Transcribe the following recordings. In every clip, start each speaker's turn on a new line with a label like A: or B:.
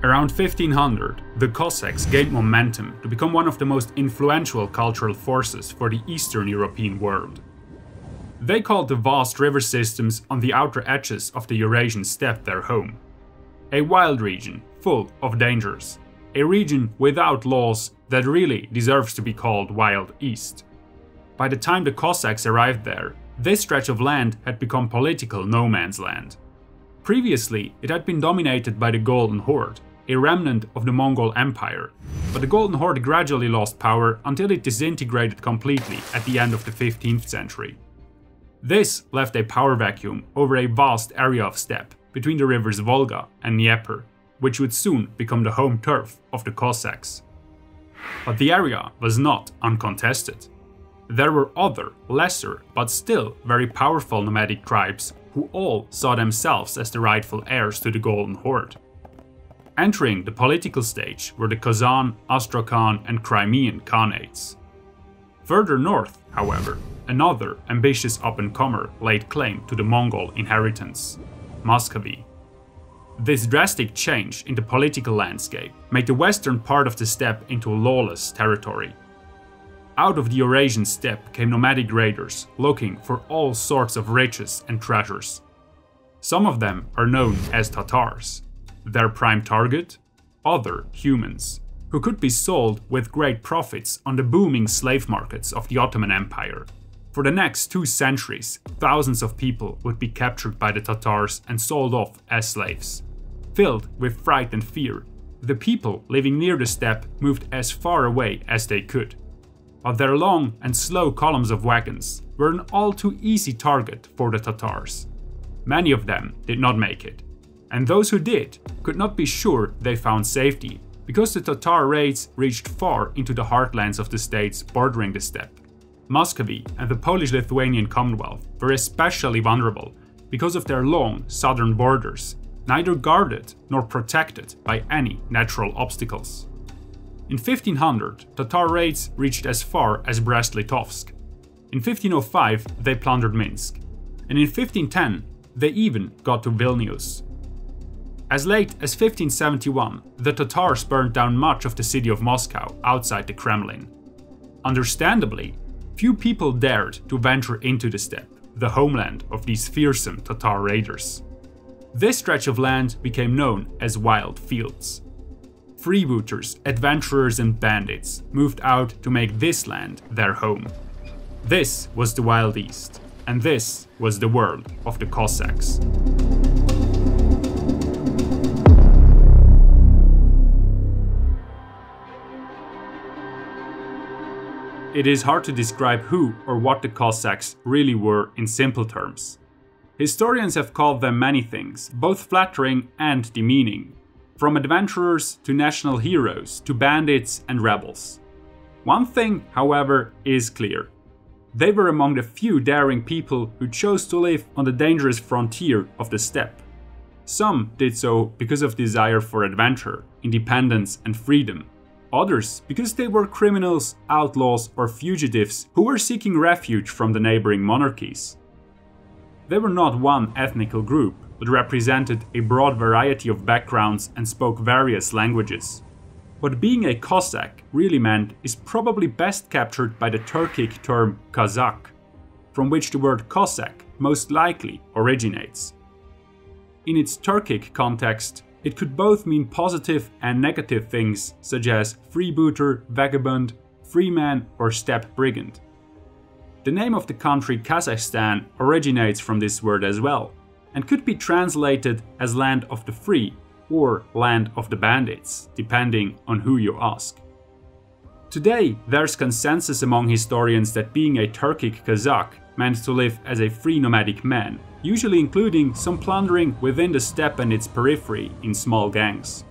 A: Around 1500, the Cossacks gained momentum to become one of the most influential cultural forces for the Eastern European world. They called the vast river systems on the outer edges of the Eurasian steppe their home. A wild region, full of dangers. A region without laws that really deserves to be called Wild East. By the time the Cossacks arrived there, this stretch of land had become political no man's land. Previously, it had been dominated by the Golden Horde, a remnant of the Mongol Empire, but the Golden Horde gradually lost power until it disintegrated completely at the end of the 15th century. This left a power vacuum over a vast area of steppe between the rivers Volga and Dnieper, which would soon become the home turf of the Cossacks. But the area was not uncontested. There were other, lesser, but still very powerful nomadic tribes who all saw themselves as the rightful heirs to the Golden Horde. Entering the political stage were the Kazan, Astrakhan and Crimean Khanates. Further north, however, another ambitious up-and-comer laid claim to the Mongol inheritance, Muscovy. This drastic change in the political landscape made the western part of the steppe into lawless territory. Out of the Eurasian steppe came nomadic raiders looking for all sorts of riches and treasures. Some of them are known as Tatars. Their prime target? Other humans, who could be sold with great profits on the booming slave markets of the Ottoman Empire. For the next 2 centuries, thousands of people would be captured by the Tatars and sold off as slaves. Filled with fright and fear, the people living near the steppe moved as far away as they could. But their long and slow columns of wagons were an all too easy target for the Tatars. Many of them did not make it, and those who did could not be sure they found safety, because the Tatar raids reached far into the heartlands of the states bordering the steppe. Muscovy and the Polish-Lithuanian Commonwealth were especially vulnerable because of their long southern borders, neither guarded nor protected by any natural obstacles. In 1500, Tatar raids reached as far as Brest-Litovsk. In 1505, they plundered Minsk, and in 1510, they even got to Vilnius. As late as 1571, the Tatars burned down much of the city of Moscow outside the Kremlin. Understandably, few people dared to venture into the steppe, the homeland of these fearsome Tatar raiders. This stretch of land became known as Wild Fields. Freebooters, adventurers and bandits moved out to make this land their home. This was the Wild East, and this was the world of the Cossacks. It is hard to describe who or what the Cossacks really were in simple terms. Historians have called them many things, both flattering and demeaning, from adventurers to national heroes to bandits and rebels. One thing, however, is clear. They were among the few daring people who chose to live on the dangerous frontier of the steppe. Some did so because of desire for adventure, independence and freedom. Others because they were criminals, outlaws or fugitives who were seeking refuge from the neighboring monarchies. They were not one ethnical group, but represented a broad variety of backgrounds and spoke various languages. What being a Cossack really meant is probably best captured by the Turkic term Kazakh, from which the word Cossack most likely originates. In its Turkic context, it could both mean positive and negative things, such as freebooter, vagabond, freeman or steppe brigand. The name of the country Kazakhstan originates from this word as well, and could be translated as land of the free or land of the bandits, depending on who you ask. Today, there's consensus among historians that being a Turkic Kazakh meant to live as a free nomadic man, usually including some plundering within the steppe and its periphery in small gangs.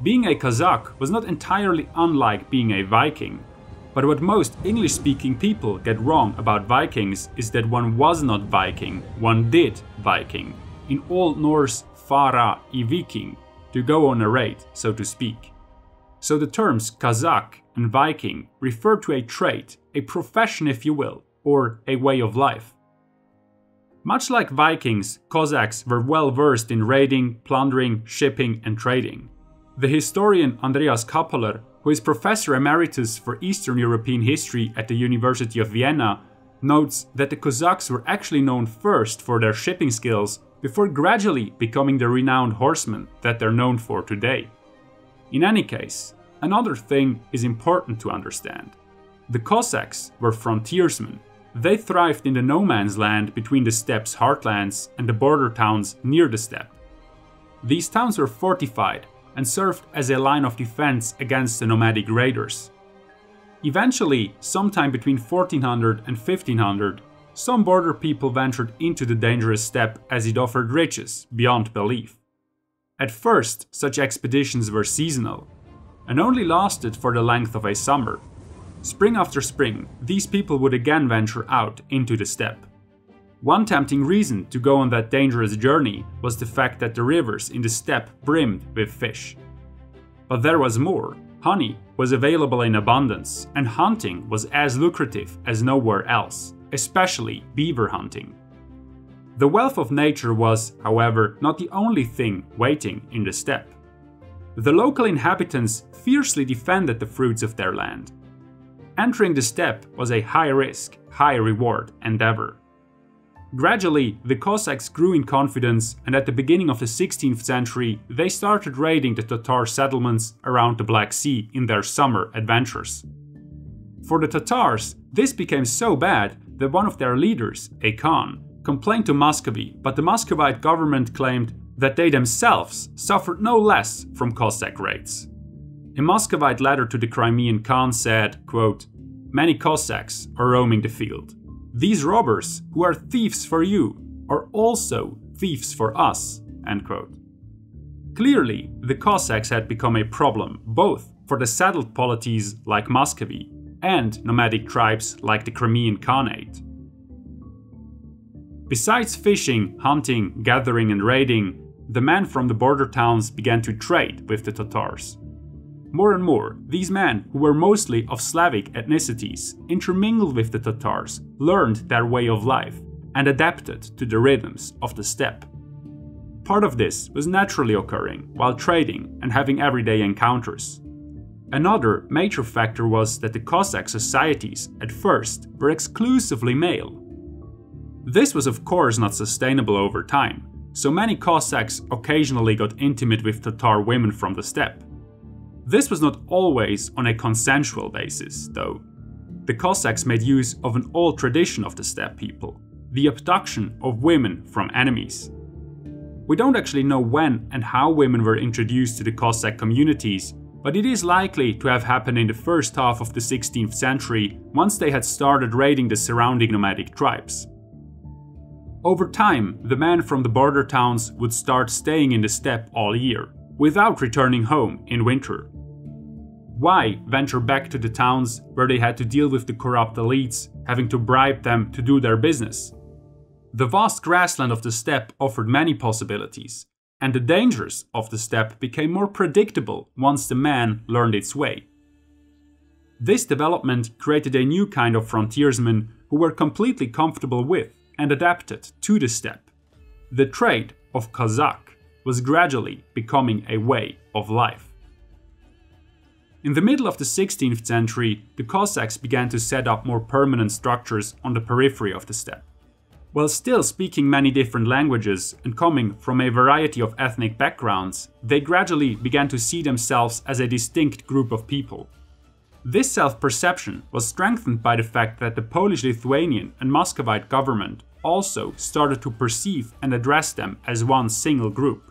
A: Being a Kazakh was not entirely unlike being a Viking, but what most English-speaking people get wrong about Vikings is that one was not Viking, one did Viking. In Old Norse fara I viking, to go on a raid, so to speak. So the terms Kazakh and Viking refer to a trait, a profession if you will, or a way of life. Much like Vikings, Cossacks were well versed in raiding, plundering, shipping and trading. The historian Andreas Kappeler, who is Professor Emeritus for Eastern European History at the University of Vienna, notes that the Cossacks were actually known first for their shipping skills before gradually becoming the renowned horsemen that they're known for today. In any case, another thing is important to understand. The Cossacks were frontiersmen. They thrived in the no man's land between the steppe's heartlands and the border towns near the steppe. These towns were fortified and served as a line of defense against the nomadic raiders. Eventually, sometime between 1400 and 1500, some border people ventured into the dangerous steppe as it offered riches beyond belief. At first, such expeditions were seasonal, and only lasted for the length of a summer. Spring after spring, these people would again venture out into the steppe. One tempting reason to go on that dangerous journey was the fact that the rivers in the steppe brimmed with fish. But there was more. Honey was available in abundance, and hunting was as lucrative as nowhere else, especially beaver hunting. The wealth of nature was, however, not the only thing waiting in the steppe. The local inhabitants fiercely defended the fruits of their land. Entering the steppe was a high-risk, high-reward endeavor. Gradually, the Cossacks grew in confidence, and at the beginning of the 16th century, they started raiding the Tatar settlements around the Black Sea in their summer adventures. For the Tatars, this became so bad that one of their leaders, a Khan, complained to Muscovy, but the Muscovite government claimed that they themselves suffered no less from Cossack raids. A Muscovite letter to the Crimean Khan said, quote, "Many Cossacks are roaming the field. These robbers, who are thieves for you, are also thieves for us." End quote. Clearly, the Cossacks had become a problem both for the settled polities like Muscovy and nomadic tribes like the Crimean Khanate. Besides fishing, hunting, gathering and raiding, the men from the border towns began to trade with the Tatars. More and more, these men, who were mostly of Slavic ethnicities, intermingled with the Tatars, learned their way of life, and adapted to the rhythms of the steppe. Part of this was naturally occurring while trading and having everyday encounters. Another major factor was that the Cossack societies, at first, were exclusively male. This was of course not sustainable over time, so many Cossacks occasionally got intimate with Tatar women from the steppe. This was not always on a consensual basis, though. The Cossacks made use of an old tradition of the steppe people, the abduction of women from enemies. We don't actually know when and how women were introduced to the Cossack communities, but it is likely to have happened in the first half of the 16th century, once they had started raiding the surrounding nomadic tribes. Over time, the men from the border towns would start staying in the steppe all year, without returning home in winter. Why venture back to the towns where they had to deal with the corrupt elites, having to bribe them to do their business? The vast grassland of the steppe offered many possibilities, and the dangers of the steppe became more predictable once the man learned its way. This development created a new kind of frontiersmen who were completely comfortable with and adapted to the steppe. The trade of Cossack was gradually becoming a way of life. In the middle of the 16th century, the Cossacks began to set up more permanent structures on the periphery of the steppe. While still speaking many different languages and coming from a variety of ethnic backgrounds, they gradually began to see themselves as a distinct group of people. This self-perception was strengthened by the fact that the Polish-Lithuanian and Muscovite government also started to perceive and address them as one single group.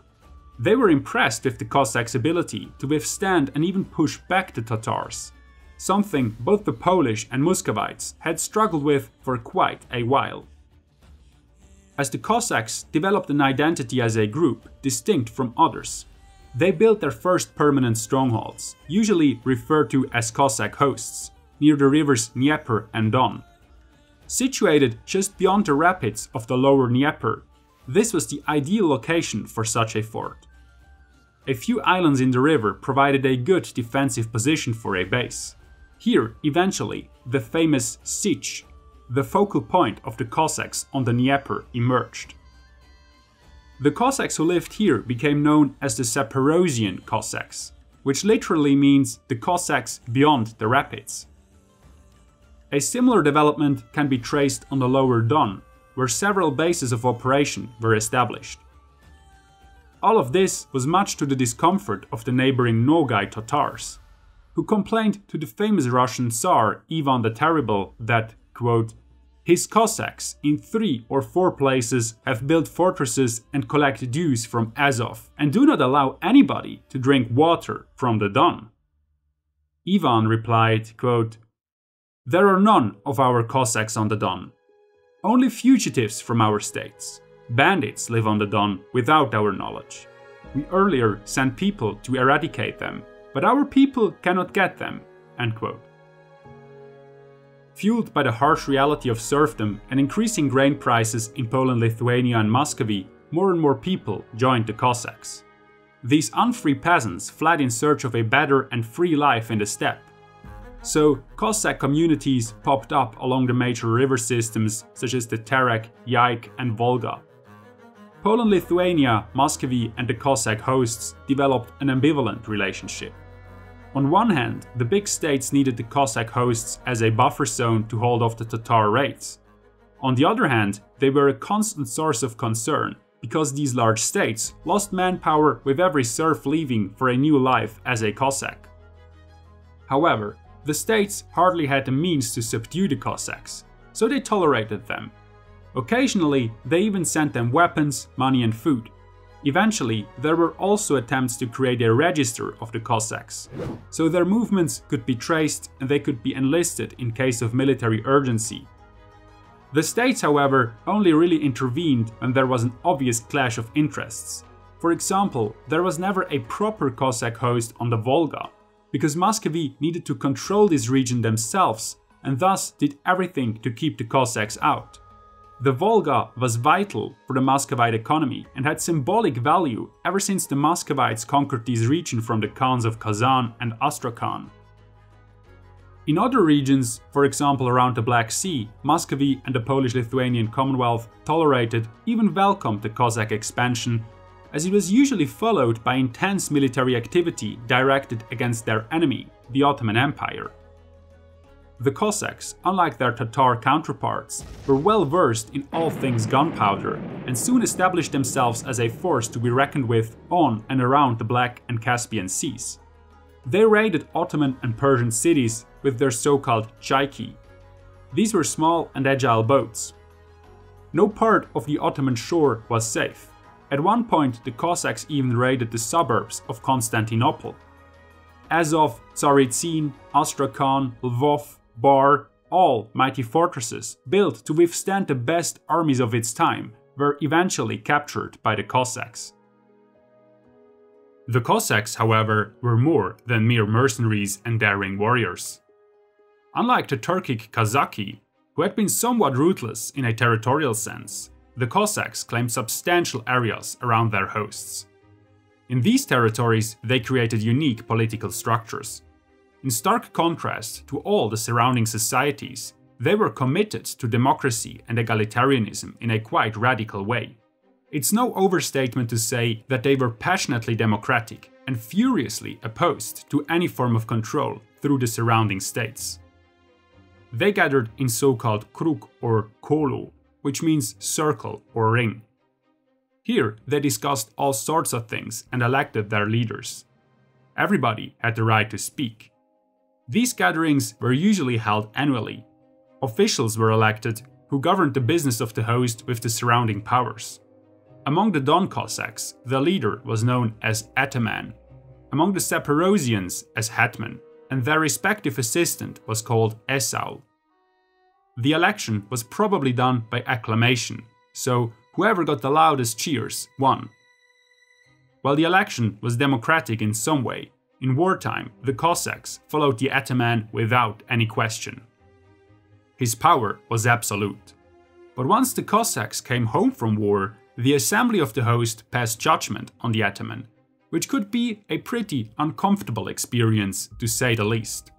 A: They were impressed with the Cossacks' ability to withstand and even push back the Tatars, something both the Polish and Muscovites had struggled with for quite a while. As the Cossacks developed an identity as a group distinct from others, they built their first permanent strongholds, usually referred to as Cossack hosts, near the rivers Dnieper and Don. Situated just beyond the rapids of the lower Dnieper, this was the ideal location for such a fort. A few islands in the river provided a good defensive position for a base. Here, eventually, the famous Sich, the focal point of the Cossacks on the Dnieper, emerged. The Cossacks who lived here became known as the Zaporozhian Cossacks, which literally means the Cossacks beyond the rapids. A similar development can be traced on the Lower Don, where several bases of operation were established. All of this was much to the discomfort of the neighboring Nogai Tatars, who complained to the famous Russian Tsar Ivan the Terrible that, quote, his Cossacks in 3 or 4 places have built fortresses and collect dues from Azov and do not allow anybody to drink water from the Don. Ivan replied, quote, there are none of our Cossacks on the Don, only fugitives from our states. Bandits live on the Don without our knowledge. We earlier sent people to eradicate them, but our people cannot get them, end quote. Fueled by the harsh reality of serfdom and increasing grain prices in Poland, Lithuania and Muscovy, more and more people joined the Cossacks. These unfree peasants fled in search of a better and free life in the steppe. So, Cossack communities popped up along the major river systems such as the Terek, Yaik and Volga. Poland, Lithuania, Muscovy and the Cossack hosts developed an ambivalent relationship. On one hand, the big states needed the Cossack hosts as a buffer zone to hold off the Tatar raids. On the other hand, they were a constant source of concern, because these large states lost manpower with every serf leaving for a new life as a Cossack. However, the states hardly had the means to subdue the Cossacks, so they tolerated them. Occasionally, they even sent them weapons, money and food. Eventually, there were also attempts to create a register of the Cossacks, so their movements could be traced and they could be enlisted in case of military urgency. The states, however, only really intervened when there was an obvious clash of interests. For example, there was never a proper Cossack host on the Volga, because Muscovy needed to control this region themselves and thus did everything to keep the Cossacks out. The Volga was vital for the Muscovite economy and had symbolic value ever since the Muscovites conquered this region from the Khans of Kazan and Astrakhan. In other regions, for example around the Black Sea, Muscovy and the Polish-Lithuanian Commonwealth tolerated, even welcomed the Cossack expansion, as it was usually followed by intense military activity directed against their enemy, the Ottoman Empire. The Cossacks, unlike their Tatar counterparts, were well versed in all things gunpowder and soon established themselves as a force to be reckoned with on and around the Black and Caspian Seas. They raided Ottoman and Persian cities with their so-called chaiki. These were small and agile boats. No part of the Ottoman shore was safe. At one point, the Cossacks even raided the suburbs of Constantinople. Azov, Tsaritsyn, Astrakhan, Lvov, Bar, all mighty fortresses built to withstand the best armies of its time, were eventually captured by the Cossacks. The Cossacks, however, were more than mere mercenaries and daring warriors. Unlike the Turkic Kazaki, who had been somewhat ruthless in a territorial sense, the Cossacks claimed substantial areas around their hosts. In these territories, they created unique political structures. In stark contrast to all the surrounding societies, they were committed to democracy and egalitarianism in a quite radical way. It's no overstatement to say that they were passionately democratic and furiously opposed to any form of control through the surrounding states. They gathered in so-called krug or kolo, which means circle or ring. Here, they discussed all sorts of things and elected their leaders. Everybody had the right to speak. These gatherings were usually held annually. Officials were elected who governed the business of the host with the surrounding powers. Among the Don Cossacks, the leader was known as Ataman, among the Zaporozhians as Hetman, and their respective assistant was called Esaul. The election was probably done by acclamation, so whoever got the loudest cheers won. While the election was democratic in some way, in wartime the Cossacks followed the Ataman without any question. His power was absolute. But once the Cossacks came home from war, the assembly of the host passed judgment on the Ataman, which could be a pretty uncomfortable experience to say the least.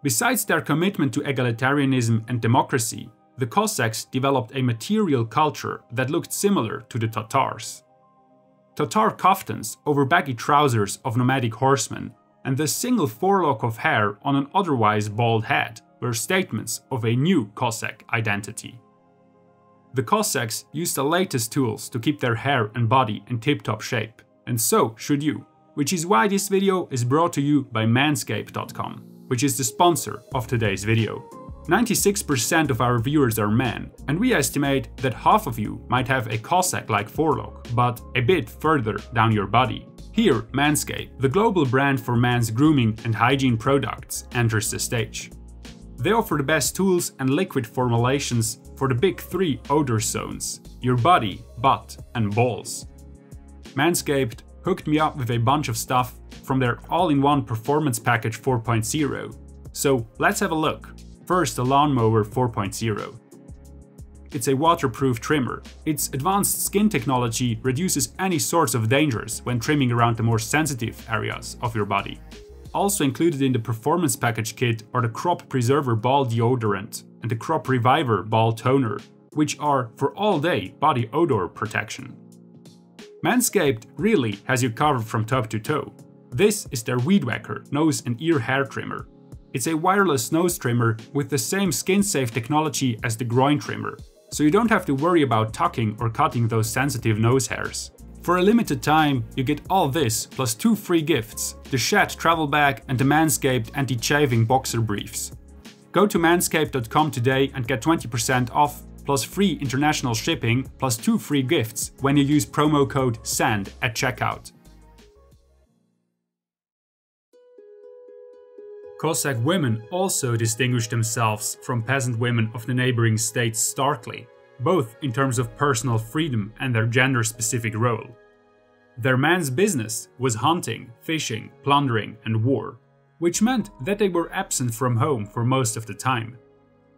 A: Besides their commitment to egalitarianism and democracy, the Cossacks developed a material culture that looked similar to the Tatars. Tatar kaftans over baggy trousers of nomadic horsemen and the single forelock of hair on an otherwise bald head were statements of a new Cossack identity. The Cossacks used the latest tools to keep their hair and body in tip-top shape, and so should you, which is why this video is brought to you by Manscaped.com, which is the sponsor of today's video. 96% of our viewers are men, and we estimate that half of you might have a Cossack-like forelock, but a bit further down your body. Here, Manscaped, the global brand for men's grooming and hygiene products, enters the stage. They offer the best tools and liquid formulations for the big three odor zones: your body, butt, and balls. Manscaped hooked me up with a bunch of stuff from their all-in-one Performance Package 4.0. So let's have a look. First, the Lawnmower 4.0. It's a waterproof trimmer. Its advanced skin technology reduces any sorts of dangers when trimming around the more sensitive areas of your body. Also included in the Performance Package kit are the Crop Preserver Ball Deodorant and the Crop Reviver Ball Toner, which are for all-day body odor protection. Manscaped really has you covered from top to toe. This is their Weed Whacker nose and ear hair trimmer. It's a wireless nose trimmer with the same skin-safe technology as the groin trimmer, so you don't have to worry about tucking or cutting those sensitive nose hairs. For a limited time, you get all this plus 2 free gifts: the Shed travel bag and the Manscaped anti-chafing boxer briefs. Go to manscaped.com today and get 20% off plus free international shipping plus 2 free gifts when you use promo code SAND at checkout. Cossack women also distinguished themselves from peasant women of the neighboring states starkly, both in terms of personal freedom and their gender-specific role. Their man's business was hunting, fishing, plundering, and war, which meant that they were absent from home for most of the time.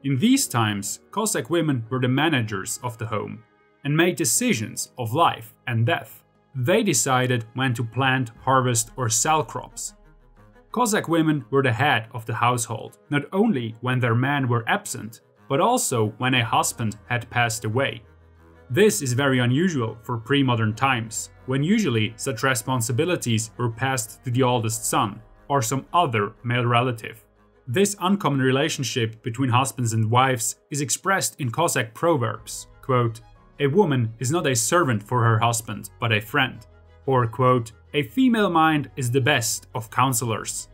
A: In these times, Cossack women were the managers of the home and made decisions of life and death. They decided when to plant, harvest, or sell crops. Cossack women were the head of the household, not only when their men were absent, but also when a husband had passed away. This is very unusual for pre-modern times, when usually such responsibilities were passed to the oldest son or some other male relative. This uncommon relationship between husbands and wives is expressed in Cossack proverbs, quote, "A woman is not a servant for her husband, but a friend," or quote, "A female mind is the best of counselors."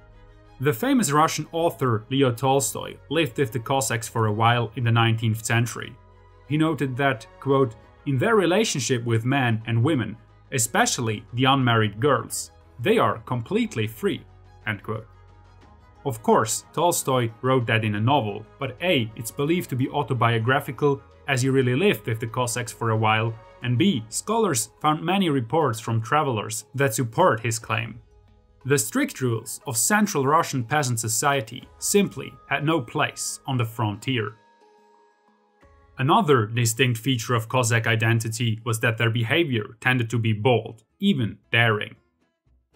A: The famous Russian author Leo Tolstoy lived with the Cossacks for a while in the 19th century. He noted that, quote, "In their relationship with men and women, especially the unmarried girls, they are completely free," end quote. Of course, Tolstoy wrote that in a novel, but A, it's believed to be autobiographical as he really lived with the Cossacks for a while, and B, scholars found many reports from travelers that support his claim. The strict rules of Central Russian peasant society simply had no place on the frontier. Another distinct feature of Cossack identity was that their behavior tended to be bold, even daring.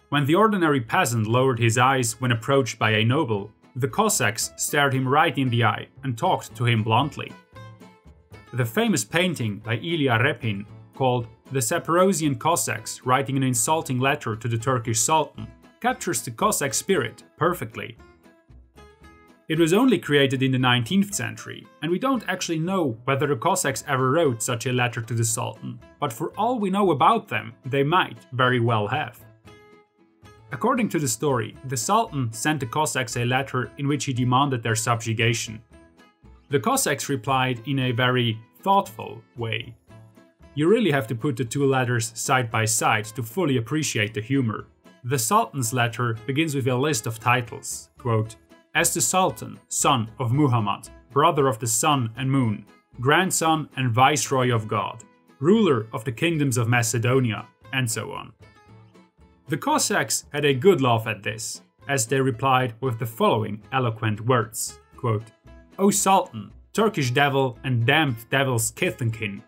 A: When the ordinary peasant lowered his eyes when approached by a noble, the Cossacks stared him right in the eye and talked to him bluntly. The famous painting by Ilya Repin, called "The Zaporozhian Cossacks Writing an Insulting Letter to the Turkish Sultan," captures the Cossack spirit perfectly. It was only created in the 19th century, and we don't actually know whether the Cossacks ever wrote such a letter to the Sultan, but for all we know about them, they might very well have. According to the story, the Sultan sent the Cossacks a letter in which he demanded their subjugation. The Cossacks replied in a very thoughtful way. You really have to put the two letters side by side to fully appreciate the humor. The Sultan's letter begins with a list of titles, quote, "As the Sultan, son of Muhammad, brother of the sun and moon, grandson and viceroy of God, ruler of the kingdoms of Macedonia," and so on. The Cossacks had a good laugh at this, as they replied with the following eloquent words, quote, "O Sultan, Turkish devil and damned devil's kith and kin,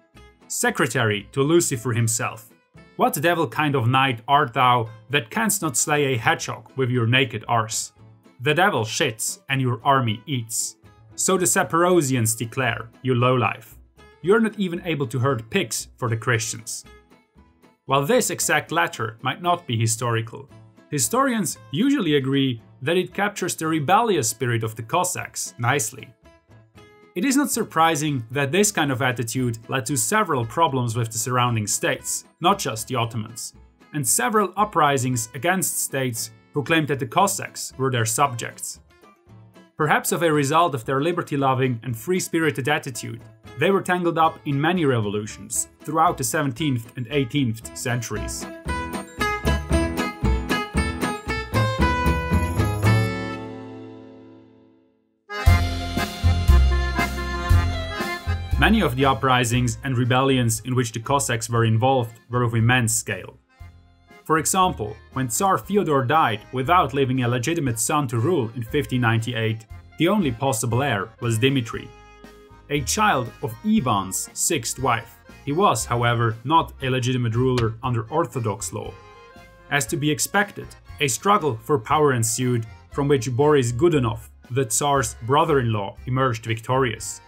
A: secretary to Lucifer himself, what devil kind of knight art thou that canst not slay a hedgehog with your naked arse? The devil shits and your army eats. So the Zaporozhians declare, "You lowlife. You're not even able to herd pigs for the Christians." While this exact latter might not be historical, historians usually agree that it captures the rebellious spirit of the Cossacks nicely. It is not surprising that this kind of attitude led to several problems with the surrounding states, not just the Ottomans, and several uprisings against states who claimed that the Cossacks were their subjects. Perhaps as a result of their liberty-loving and free-spirited attitude, they were tangled up in many revolutions throughout the 17th and 18th centuries. Many of the uprisings and rebellions in which the Cossacks were involved were of immense scale. For example, when Tsar Fyodor died without leaving a legitimate son to rule in 1598, the only possible heir was Dmitry, a child of Ivan's sixth wife. He was, however, not a legitimate ruler under Orthodox law. As to be expected, a struggle for power ensued, from which Boris Godunov, the Tsar's brother-in-law, emerged victorious.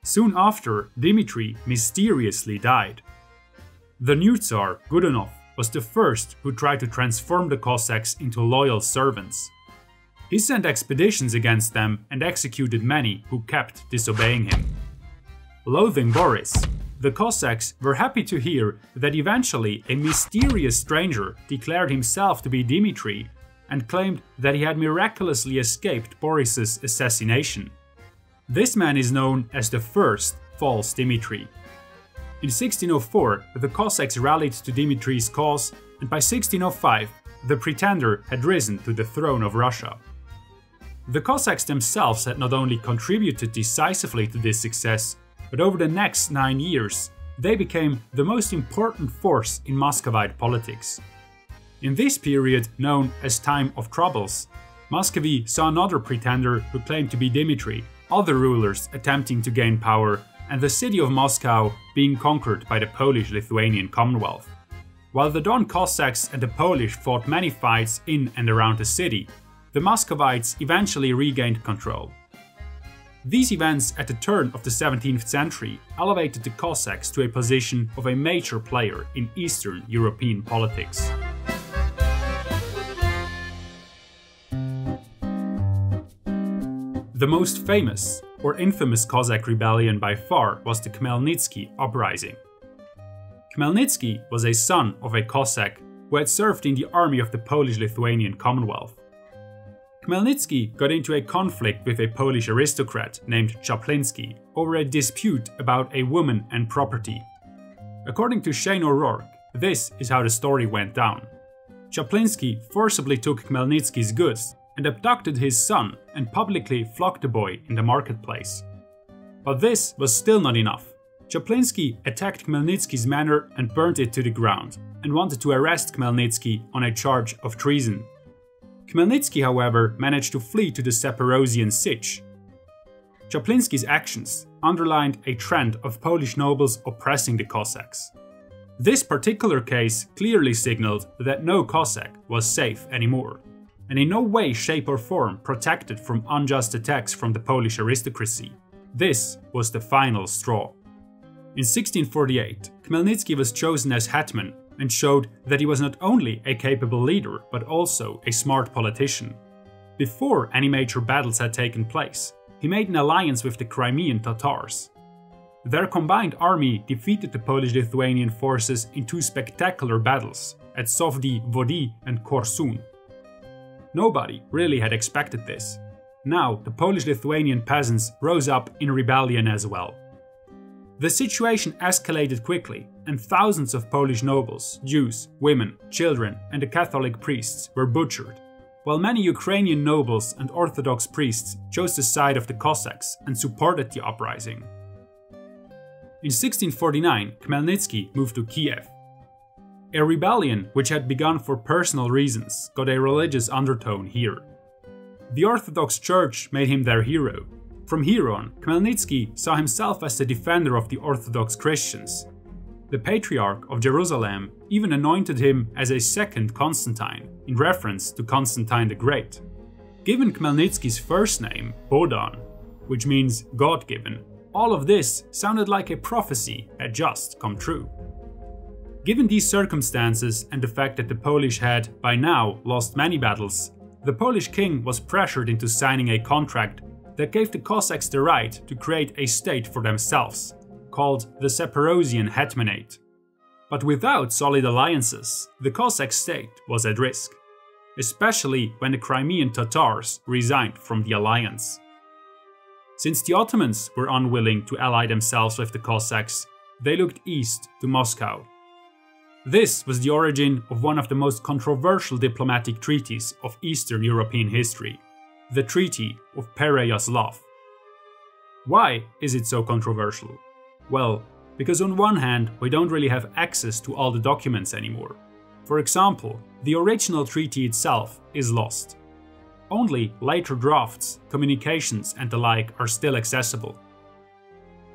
A: Soon after, Dmitry mysteriously died. The new Tsar, Godunov, was the first who tried to transform the Cossacks into loyal servants. He sent expeditions against them and executed many who kept disobeying him. Loathing Boris, the Cossacks were happy to hear that eventually a mysterious stranger declared himself to be Dmitry and claimed that he had miraculously escaped Boris's assassination. This man is known as the first false Dmitry. In 1604, the Cossacks rallied to Dmitry's cause, and by 1605, the pretender had risen to the throne of Russia. The Cossacks themselves had not only contributed decisively to this success, but over the next 9 years, they became the most important force in Muscovite politics. In this period, known as Time of Troubles, Muscovy saw another pretender who claimed to be Dmitry, other rulers attempting to gain power, and the city of Moscow being conquered by the Polish-Lithuanian Commonwealth. While the Don Cossacks and the Polish fought many fights in and around the city, the Muscovites eventually regained control. These events at the turn of the 17th century elevated the Cossacks to a position of a major player in Eastern European politics. The most famous or infamous Cossack rebellion by far was the Khmelnytsky uprising. Khmelnytsky was a son of a Cossack who had served in the army of the Polish-Lithuanian Commonwealth. Khmelnytsky got into a conflict with a Polish aristocrat named Chaplinsky over a dispute about a woman and property. According to Shane O'Rourke, this is how the story went down. Chaplinsky forcibly took Khmelnytsky's goods and abducted his son and publicly flogged the boy in the marketplace. But this was still not enough. Chaplinsky attacked Khmelnytsky's manor and burned it to the ground, and wanted to arrest Khmelnytsky on a charge of treason. Khmelnytsky, however, managed to flee to the Zaporozhian Sich. Chaplinsky's actions underlined a trend of Polish nobles oppressing the Cossacks. This particular case clearly signaled that no Cossack was safe anymore, and in no way, shape or form protected from unjust attacks from the Polish aristocracy. This was the final straw. In 1648, Khmelnytsky was chosen as hetman and showed that he was not only a capable leader, but also a smart politician. Before any major battles had taken place, he made an alliance with the Crimean Tatars. Their combined army defeated the Polish-Lithuanian forces in two spectacular battles at Sovdy Vody and Korsun. Nobody really had expected this. Now, the Polish-Lithuanian peasants rose up in rebellion as well. The situation escalated quickly, and thousands of Polish nobles, Jews, women, children, and the Catholic priests were butchered, while many Ukrainian nobles and Orthodox priests chose the side of the Cossacks and supported the uprising. In 1649, Khmelnytsky moved to Kiev. A rebellion which had begun for personal reasons got a religious undertone here. The Orthodox Church made him their hero. From here on, Khmelnytsky saw himself as the defender of the Orthodox Christians. The Patriarch of Jerusalem even anointed him as a second Constantine, in reference to Constantine the Great. Given Khmelnytsky's first name, Bohdan, which means God-given. All of this sounded like a prophecy had just come true. Given these circumstances and the fact that the Polish had, by now, lost many battles, the Polish king was pressured into signing a contract that gave the Cossacks the right to create a state for themselves, called the Zaporozhian Hetmanate. But without solid alliances, the Cossack state was at risk, especially when the Crimean Tatars resigned from the alliance. Since the Ottomans were unwilling to ally themselves with the Cossacks, they looked east to Moscow. This was the origin of one of the most controversial diplomatic treaties of Eastern European history, the Treaty of Pereyaslav. Why is it so controversial? Well, because on one hand, we don't really have access to all the documents anymore. For example, the original treaty itself is lost. Only later drafts, communications and the like are still accessible.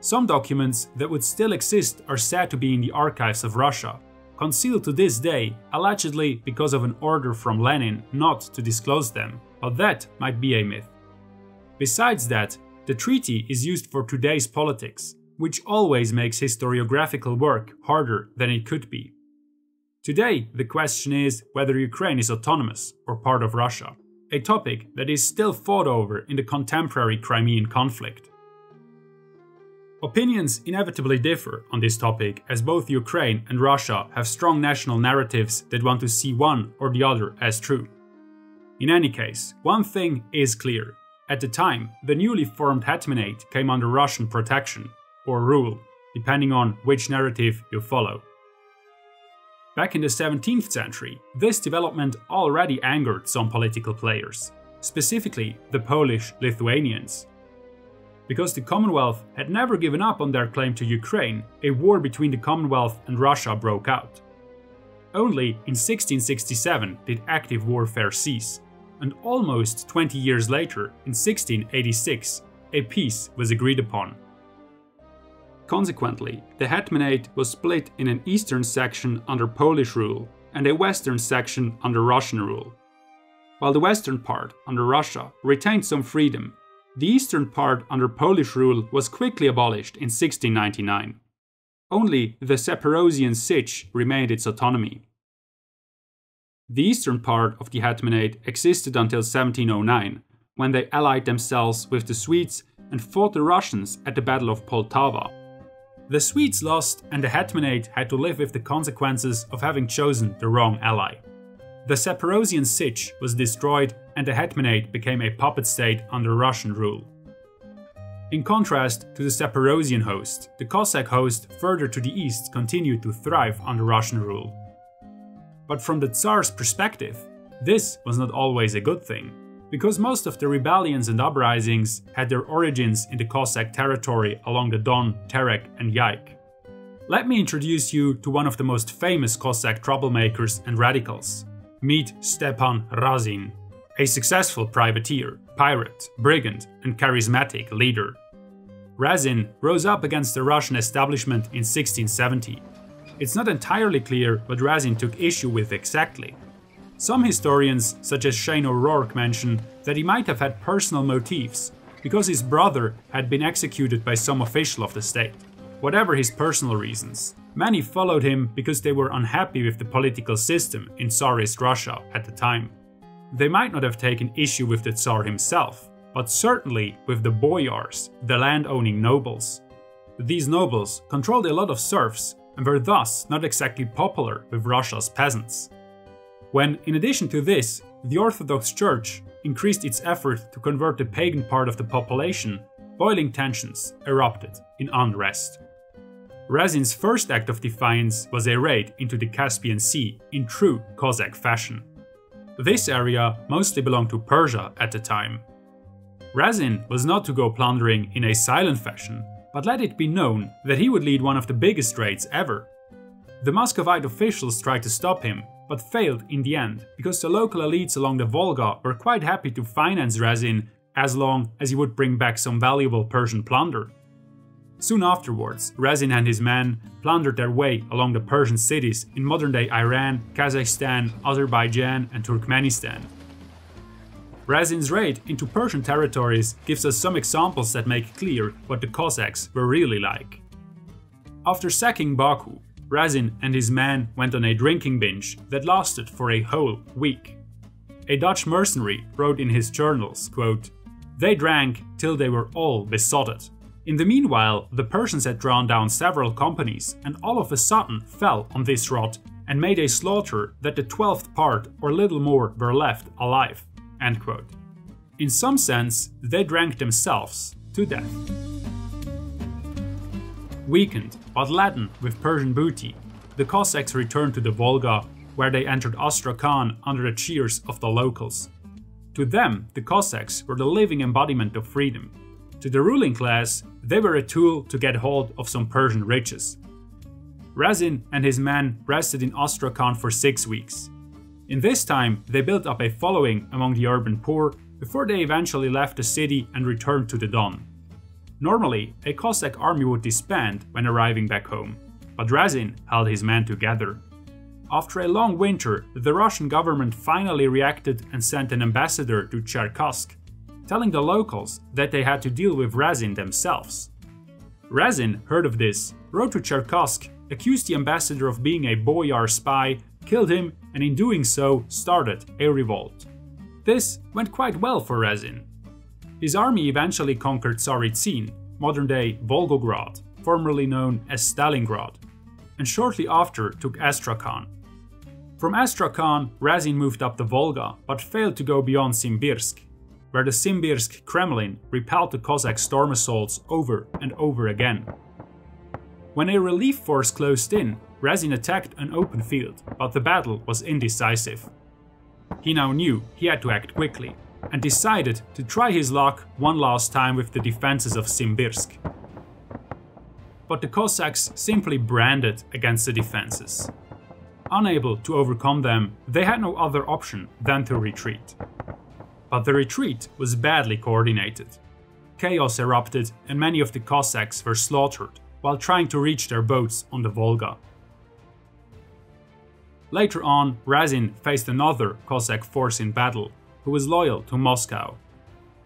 A: Some documents that would still exist are said to be in the archives of Russia, concealed to this day, allegedly because of an order from Lenin not to disclose them, but that might be a myth. Besides that, the treaty is used for today's politics, which always makes historiographical work harder than it could be. Today, the question is whether Ukraine is autonomous or part of Russia, a topic that is still fought over in the contemporary Crimean conflict. Opinions inevitably differ on this topic, as both Ukraine and Russia have strong national narratives that want to see one or the other as true. In any case, one thing is clear. At the time, the newly formed Hetmanate came under Russian protection, or rule, depending on which narrative you follow. Back in the 17th century, this development already angered some political players, specifically the Polish-Lithuanians. Because the Commonwealth had never given up on their claim to Ukraine, a war between the Commonwealth and Russia broke out. Only in 1667 did active warfare cease, and almost 20 years later, in 1686, a peace was agreed upon. Consequently, the Hetmanate was split in an eastern section under Polish rule and a western section under Russian rule. While the western part, under Russia, retained some freedom, the eastern part under Polish rule was quickly abolished in 1699. Only the Zaporozhian Sich remained its autonomy. The eastern part of the Hetmanate existed until 1709, when they allied themselves with the Swedes and fought the Russians at the Battle of Poltava. The Swedes lost, and the Hetmanate had to live with the consequences of having chosen the wrong ally. The Zaporozhian Sich was destroyed, and the Hetmanate became a puppet state under Russian rule. In contrast to the Zaporozhian host, the Cossack host further to the east continued to thrive under Russian rule. But from the Tsar's perspective, this was not always a good thing, because most of the rebellions and uprisings had their origins in the Cossack territory along the Don, Terek and Yaik. Let me introduce you to one of the most famous Cossack troublemakers and radicals. Meet Stepan Razin, a successful privateer, pirate, brigand and charismatic leader. Razin rose up against the Russian establishment in 1670. It's not entirely clear what Razin took issue with exactly. Some historians, such as Shane O'Rourke, mention that he might have had personal motives, because his brother had been executed by some official of the state. Whatever his personal reasons, many followed him because they were unhappy with the political system in Tsarist Russia at the time. They might not have taken issue with the Tsar himself, but certainly with the boyars, the land-owning nobles. These nobles controlled a lot of serfs and were thus not exactly popular with Russia's peasants. When, in addition to this, the Orthodox Church increased its effort to convert the pagan part of the population, boiling tensions erupted in unrest. Razin's first act of defiance was a raid into the Caspian Sea in true Cossack fashion. This area mostly belonged to Persia at the time. Razin was not to go plundering in a silent fashion, but let it be known that he would lead one of the biggest raids ever. The Muscovite officials tried to stop him, but failed in the end, because the local elites along the Volga were quite happy to finance Razin as long as he would bring back some valuable Persian plunder. Soon afterwards, Razin and his men plundered their way along the Persian cities in modern-day Iran, Kazakhstan, Azerbaijan and Turkmenistan. Razin's raid into Persian territories gives us some examples that make clear what the Cossacks were really like. After sacking Baku, Razin and his men went on a drinking binge that lasted for a whole week. A Dutch mercenary wrote in his journals, quote, "They drank till they were all besotted." In the meanwhile, the Persians had drawn down several companies and all of a sudden fell on this rot and made a slaughter that the 12th part or little more were left alive. End quote. In some sense, they drank themselves to death. Weakened but laden with Persian booty, the Cossacks returned to the Volga, where they entered Astrakhan under the cheers of the locals. To them, the Cossacks were the living embodiment of freedom. To the ruling class, they were a tool to get hold of some Persian riches. Razin and his men rested in Astrakhan for 6 weeks. In this time, they built up a following among the urban poor before they eventually left the city and returned to the Don. Normally, a Cossack army would disband when arriving back home, but Razin held his men together. After a long winter, the Russian government finally reacted and sent an ambassador to Cherkassk, telling the locals that they had to deal with Razin themselves. Razin heard of this, wrote to Cherkassk, accused the ambassador of being a boyar spy, killed him, and in doing so started a revolt. This went quite well for Razin. His army eventually conquered Tsaritsyn, modern-day Volgograd, formerly known as Stalingrad, and shortly after took Astrakhan. From Astrakhan, Razin moved up the Volga, but failed to go beyond Simbirsk, where the Simbirsk Kremlin repelled the Cossack storm assaults over and over again. When a relief force closed in, Razin attacked an open field, but the battle was indecisive. He now knew he had to act quickly, and decided to try his luck one last time with the defenses of Simbirsk. But the Cossacks simply branded against the defenses. Unable to overcome them, they had no other option than to retreat. But the retreat was badly coordinated. Chaos erupted and many of the Cossacks were slaughtered while trying to reach their boats on the Volga. Later on, Razin faced another Cossack force in battle, who was loyal to Moscow.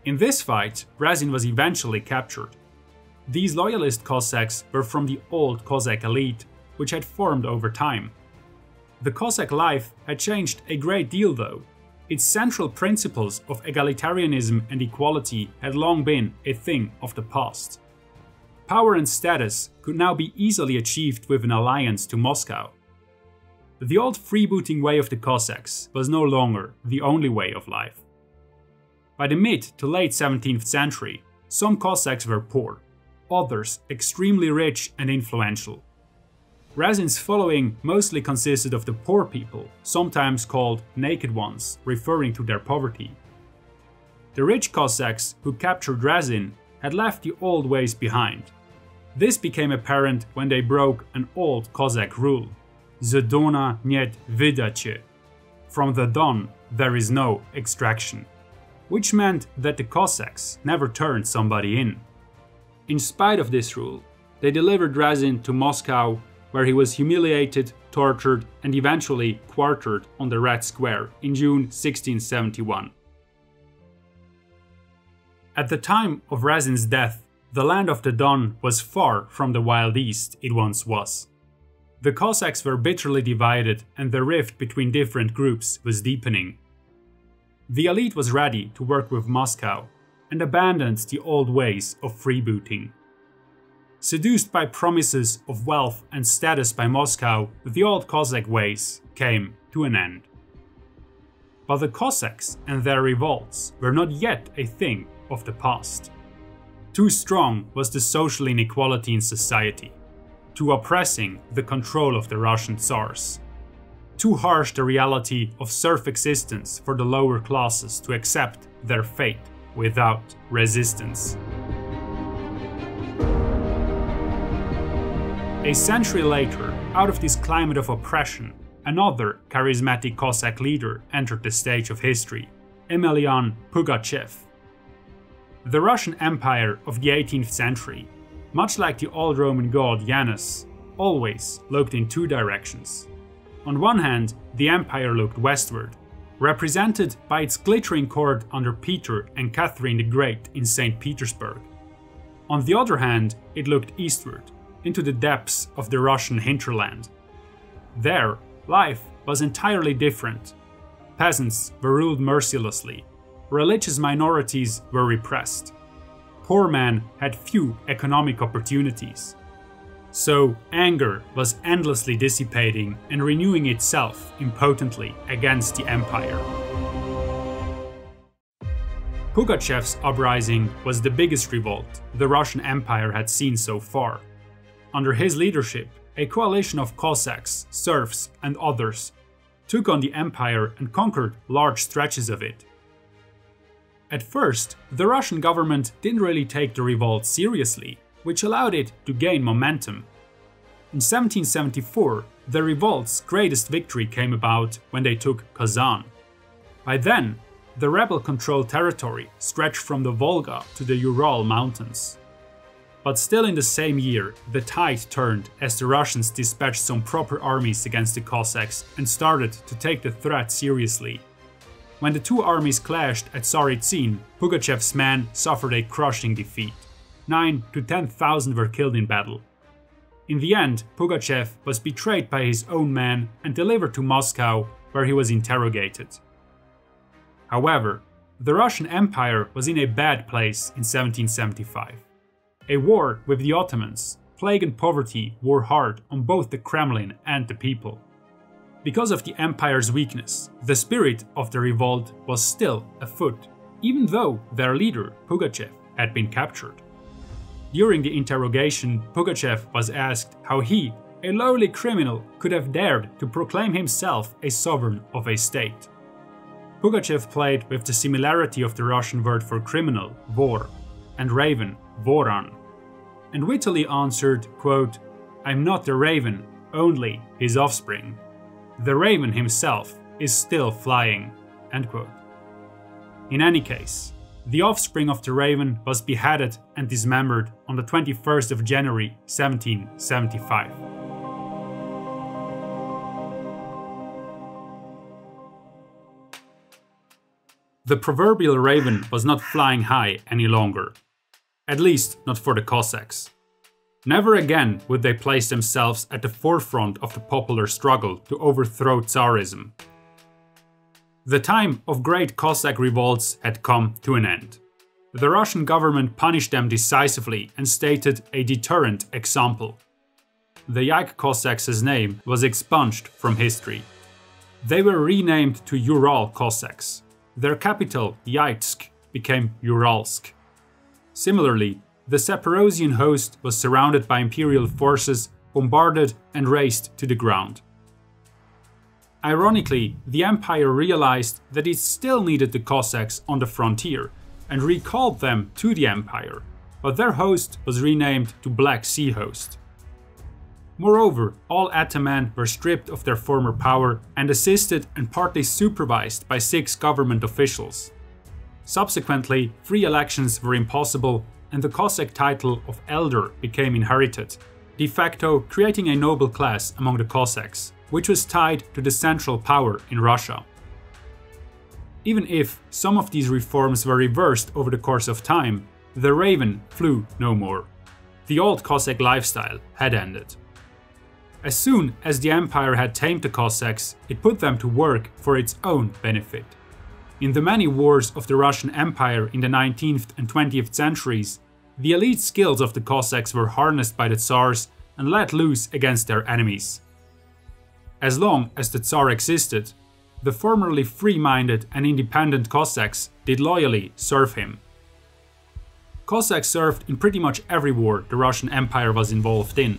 A: In this fight, Razin was eventually captured. These loyalist Cossacks were from the old Cossack elite, which had formed over time. The Cossack life had changed a great deal though. Its central principles of egalitarianism and equality had long been a thing of the past. Power and status could now be easily achieved with an alliance to Moscow. The old freebooting way of the Cossacks was no longer the only way of life. By the mid to late 17th century, some Cossacks were poor, others extremely rich and influential. Razin's following mostly consisted of the poor people, sometimes called naked ones, referring to their poverty. The rich Cossacks who captured Razin had left the old ways behind. This became apparent when they broke an old Cossack rule. Z Dona niet vydache. From the Don, there is no extraction. Which meant that the Cossacks never turned somebody in. In spite of this rule, they delivered Razin to Moscow, where he was humiliated, tortured, and eventually quartered on the Red Square in June 1671. At the time of Razin's death, the land of the Don was far from the Wild East it once was. The Cossacks were bitterly divided and the rift between different groups was deepening. The elite was ready to work with Moscow and abandoned the old ways of freebooting. Seduced by promises of wealth and status by Moscow, the old Cossack ways came to an end. But the Cossacks and their revolts were not yet a thing of the past. Too strong was the social inequality in society, too oppressing the control of the Russian Tsars, too harsh the reality of serf existence for the lower classes to accept their fate without resistance. A century later, out of this climate of oppression, another charismatic Cossack leader entered the stage of history, Emelian Pugachev. The Russian Empire of the 18th century, much like the old Roman god Janus, always looked in two directions. On one hand, the empire looked westward. represented by its glittering court under Peter and Catherine the Great in St. Petersburg. On the other hand, it looked eastward, into the depths of the Russian hinterland. There, life was entirely different. Peasants were ruled mercilessly, religious minorities were repressed, poor men had few economic opportunities. So anger was endlessly dissipating and renewing itself impotently against the empire. Pugachev's uprising was the biggest revolt the Russian Empire had seen so far. Under his leadership, a coalition of Cossacks, serfs, and others took on the empire and conquered large stretches of it. At first, the Russian government didn't really take the revolt seriously, which allowed it to gain momentum. In 1774, the revolt's greatest victory came about when they took Kazan. By then, the rebel-controlled territory stretched from the Volga to the Ural Mountains. But still in the same year, the tide turned as the Russians dispatched some proper armies against the Cossacks and started to take the threat seriously. When the two armies clashed at Tsaritsyn, Pugachev's men suffered a crushing defeat. 9,000 to 10,000 were killed in battle. In the end, Pugachev was betrayed by his own men and delivered to Moscow, where he was interrogated. However, the Russian Empire was in a bad place in 1775. A war with the Ottomans, plague and poverty wore hard on both the Kremlin and the people. Because of the empire's weakness, the spirit of the revolt was still afoot, even though their leader, Pugachev, had been captured. During the interrogation, Pugachev was asked how he, a lowly criminal, could have dared to proclaim himself a sovereign of a state. Pugachev played with the similarity of the Russian word for criminal, vor, and raven, voran, and wittily answered, quote, "I'm not the raven, only his offspring. The raven himself is still flying." End quote. In any case, the offspring of the raven was beheaded and dismembered on the 21st of January 1775. The proverbial raven was not flying high any longer. At least not for the Cossacks. Never again would they place themselves at the forefront of the popular struggle to overthrow Tsarism. The time of great Cossack revolts had come to an end. The Russian government punished them decisively and stated a deterrent example. The Yaik Cossacks' name was expunged from history. They were renamed to Ural Cossacks. Their capital, Yaitsk, became Uralsk. Similarly, the Zaporozhian host was surrounded by imperial forces, bombarded and razed to the ground. Ironically, the empire realized that it still needed the Cossacks on the frontier and recalled them to the empire, but their host was renamed to Black Sea Host. Moreover, all ataman were stripped of their former power and assisted and partly supervised by 6 government officials. Subsequently, free elections were impossible and the Cossack title of Elder became inherited, de facto creating a noble class among the Cossacks, which was tied to the central power in Russia. Even if some of these reforms were reversed over the course of time, the raven flew no more. The old Cossack lifestyle had ended. As soon as the empire had tamed the Cossacks, it put them to work for its own benefit. In the many wars of the Russian Empire in the 19th and 20th centuries, the elite skills of the Cossacks were harnessed by the Tsars and let loose against their enemies. As long as the Tsar existed, the formerly free-minded and independent Cossacks did loyally serve him. Cossacks served in pretty much every war the Russian Empire was involved in.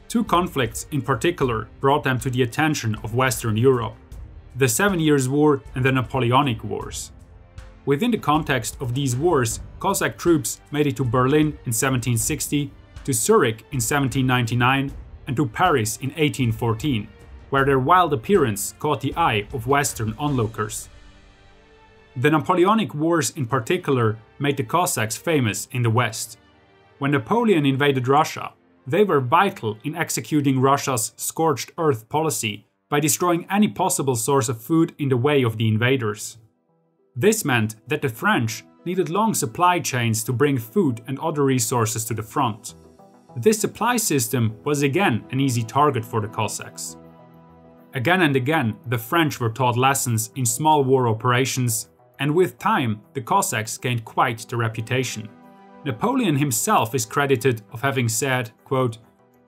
A: 2 conflicts in particular brought them to the attention of Western Europe: the 7 Years' War and the Napoleonic Wars. Within the context of these wars, Cossack troops made it to Berlin in 1760, to Zurich in 1799, and to Paris in 1814, where their wild appearance caught the eye of Western onlookers. The Napoleonic Wars in particular made the Cossacks famous in the West. When Napoleon invaded Russia, they were vital in executing Russia's scorched earth policy, by destroying any possible source of food in the way of the invaders. This meant that the French needed long supply chains to bring food and other resources to the front. This supply system was again an easy target for the Cossacks. Again and again, the French were taught lessons in small war operations, and with time, the Cossacks gained quite the reputation. Napoleon himself is credited of having said, quote,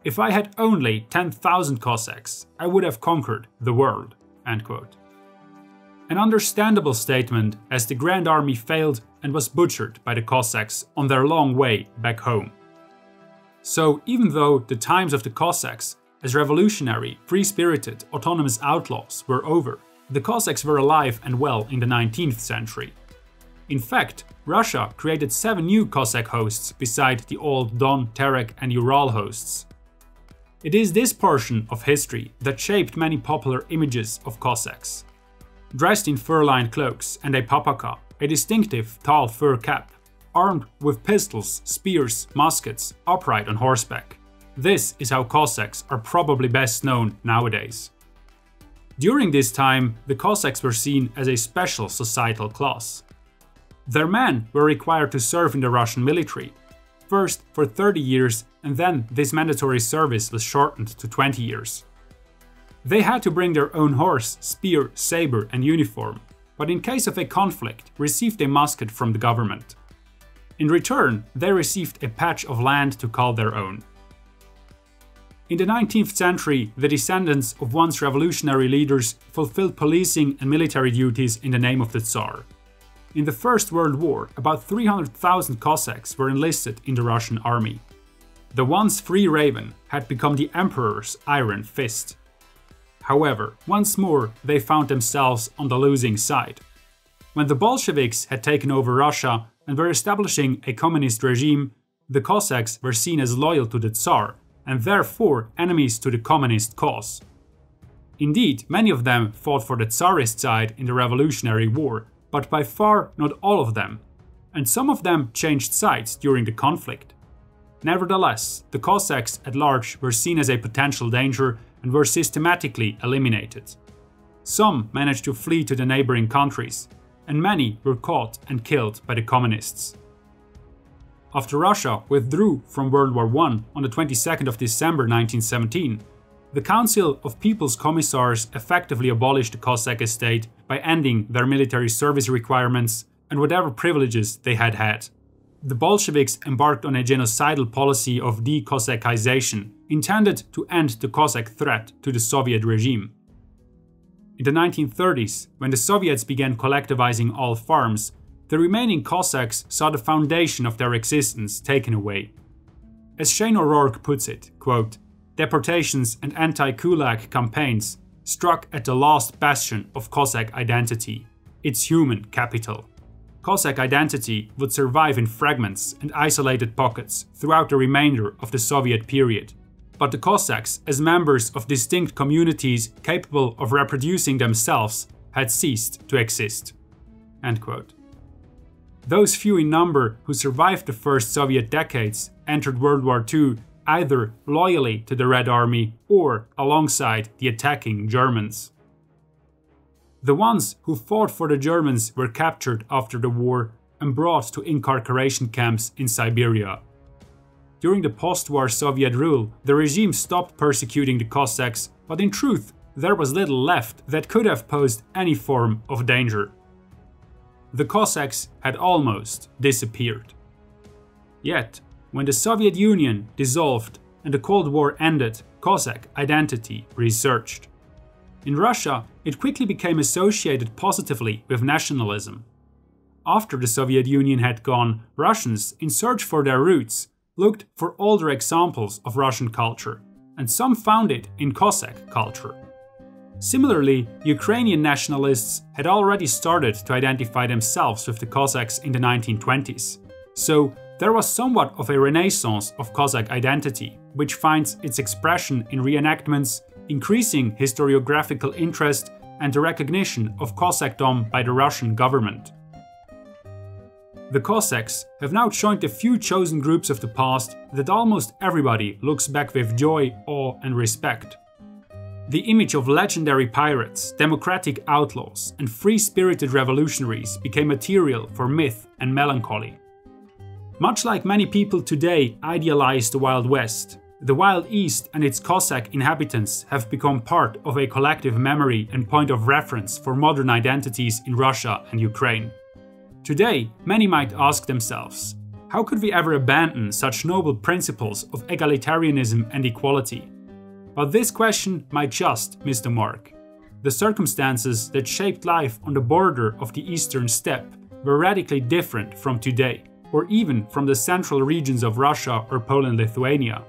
A: "If I had only 10,000 Cossacks, I would have conquered the world." End quote. An understandable statement, as the Grand Army failed and was butchered by the Cossacks on their long way back home. So even though the times of the Cossacks as revolutionary, free-spirited, autonomous outlaws were over, the Cossacks were alive and well in the 19th century. In fact, Russia created 7 new Cossack hosts beside the old Don, Terek and Ural hosts. It is this portion of history that shaped many popular images of Cossacks. Dressed in fur-lined cloaks and a papaka, a distinctive tall fur cap, armed with pistols, spears, muskets, upright on horseback. This is how Cossacks are probably best known nowadays. During this time, the Cossacks were seen as a special societal class. Their men were required to serve in the Russian military, first for 30 years, and then this mandatory service was shortened to 20 years. They had to bring their own horse, spear, saber and uniform, but in case of a conflict, received a musket from the government. In return, they received a patch of land to call their own. In the 19th century, the descendants of once revolutionary leaders fulfilled policing and military duties in the name of the Tsar. In the First World War, about 300,000 Cossacks were enlisted in the Russian army. The once free raven had become the Emperor's iron fist. However, once more they found themselves on the losing side. When the Bolsheviks had taken over Russia and were establishing a communist regime, the Cossacks were seen as loyal to the Tsar and therefore enemies to the communist cause. Indeed, many of them fought for the Tsarist side in the Revolutionary War, but by far not all of them, and some of them changed sides during the conflict. Nevertheless, the Cossacks at large were seen as a potential danger and were systematically eliminated. Some managed to flee to the neighboring countries, and many were caught and killed by the communists. After Russia withdrew from World War I on the 22nd of December 1917, the Council of People's Commissars effectively abolished the Cossack estate by ending their military service requirements and whatever privileges they had had. The Bolsheviks embarked on a genocidal policy of de-Cossacization, intended to end the Cossack threat to the Soviet regime. In the 1930s, when the Soviets began collectivizing all farms, the remaining Cossacks saw the foundation of their existence taken away. As Shane O'Rourke puts it, quote, "Deportations and anti-Kulak campaigns struck at the last bastion of Cossack identity, its human capital. Cossack identity would survive in fragments and isolated pockets throughout the remainder of the Soviet period. But the Cossacks, as members of distinct communities capable of reproducing themselves, had ceased to exist." End quote. Those few in number who survived the first Soviet decades entered World War II either loyally to the Red Army or alongside the attacking Germans. The ones who fought for the Germans were captured after the war and brought to incarceration camps in Siberia. During the post-war Soviet rule, the regime stopped persecuting the Cossacks, but in truth, there was little left that could have posed any form of danger. The Cossacks had almost disappeared. Yet, when the Soviet Union dissolved and the Cold War ended, Cossack identity resurged. In Russia, it quickly became associated positively with nationalism. After the Soviet Union had gone, Russians, in search for their roots, looked for older examples of Russian culture, and some found it in Cossack culture. Similarly, Ukrainian nationalists had already started to identify themselves with the Cossacks in the 1920s. So there was somewhat of a renaissance of Cossack identity, which finds its expression in reenactments, increasing historiographical interest, and the recognition of Cossackdom by the Russian government. The Cossacks have now joined the few chosen groups of the past that almost everybody looks back with joy, awe, and respect. The image of legendary pirates, democratic outlaws, and free-spirited revolutionaries became material for myth and melancholy. Much like many people today idealize the Wild West, the Wild East and its Cossack inhabitants have become part of a collective memory and point of reference for modern identities in Russia and Ukraine. Today, many might ask themselves, how could we ever abandon such noble principles of egalitarianism and equality? But this question might just miss the mark. The circumstances that shaped life on the border of the Eastern Steppe were radically different from today, or even from the central regions of Russia or Poland-Lithuania.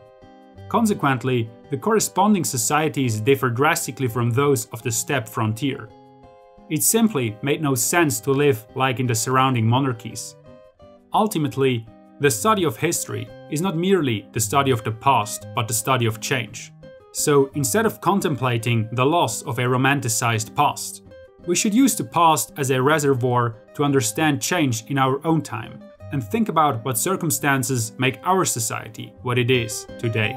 A: Consequently, the corresponding societies differ drastically from those of the steppe frontier. It simply made no sense to live like in the surrounding monarchies. Ultimately, the study of history is not merely the study of the past, but the study of change. So instead of contemplating the loss of a romanticized past, we should use the past as a reservoir to understand change in our own time and think about what circumstances make our society what it is today.